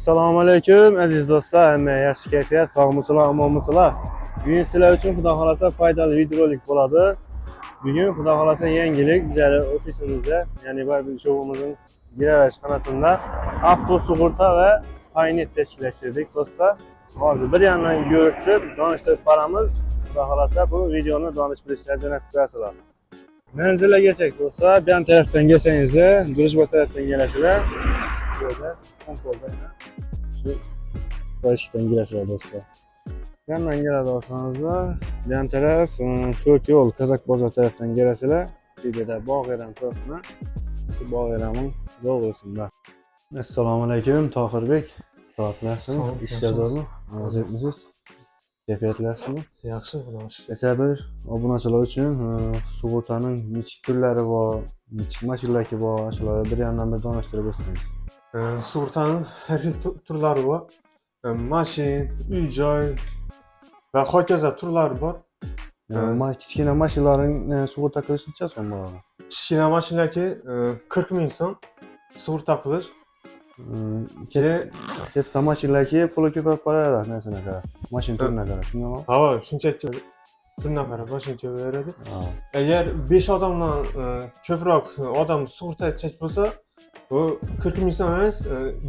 Assalomu alaykum aziz do'stlar, hamma yaxshi kayfiyat, sog'misizlar, omonmisizlar? Bugun sizlar uchun xudo xolasa foydali videorolik bo'ladi. Bugun xudo xolasa yangilik bizlar ofisimizda, ya'ni barbir showimizning garajxonasida avto sug'urta va paynet tashkillashtirdik do'stlar. Hozir bir yandan ko'rib, donishtirib boramiz. Xudo xolasa bu videoni donish bilishlar jo'natib qo'yasizlar. Manzilga kelsak do'stlar, bu yon tarafdan kelsangizlar, Durishboy tarafdan kelasizlar. Şöyle kontrolda şu baştan giresiler dostlar. Yandan geladi olsanızlar, yan taraf 4 yol Kazak Bozor tarafdan giresiler. Bir de Bağeram tarafına, şu Bağeram'ın doğrusunda. Esselamu Aleyküm Tahirbek. Saatlersiniz, işlerdormi? Vaziyetmisiz? Keyfiyatlersiniz? Yaxshi, xudoga shukr. Mesela bir obunachilar uchun sug'urtaning nechta turlari bor, nechta mashinalar bor, shularni bir yandan bir donishtirib o'tsangiz. Sug'urtaning har xil turlari bor. Mashin, uy-joy va hokazo turlari bor. Kichkina mashinalarning sug'urta qilish necha so'm bo'ladi? Kichkina mashinaga 40 ming so'm sug'urta qilish. Katta mashinalarga puli ko'payib qoladi, narsani qarab. Mashina turiga qarab, shundaymi? Ha, shunchaki turga qarab mashina ko'payadi. Agar 5 odamdan ko'proq odam sug'urta chek bo'lsa, bu 40 ming so'm emas,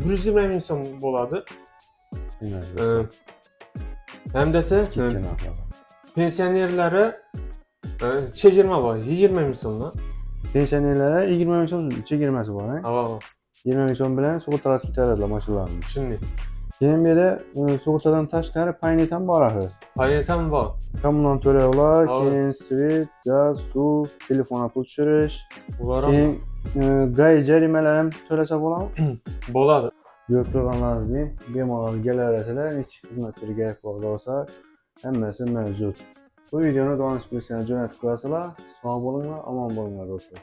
120 ming so'm bo'ladi. Ham desak, pensionerlari chegirma bor, 20 ming so'mdan. Pensionerlar 20 ming so'm chegirmasi bor, ha? Ha. 20 ming so'm bilan sug'urtalab ketadilar mashinalarni. Shunday. Keyin bu yerda sug'urtadan tashqari paynet ham bor axir. Paynet ham bor. Kommunal to'lovlar, keyin svet, gaz, suv, telefon pul tushirish, keyin gay jarimalar ham to'lasa bo'ladimi? Bo'ladi. Yo'qolganlarning bemalol kelaverasizlar, necha xizmat turi kerak bo'lsa, hammasi mavjud. Bu videoni donish bilishlarni jo'natib qo'yasizlar. Sog' bo'linglar, omon bo'linglar do'stlar.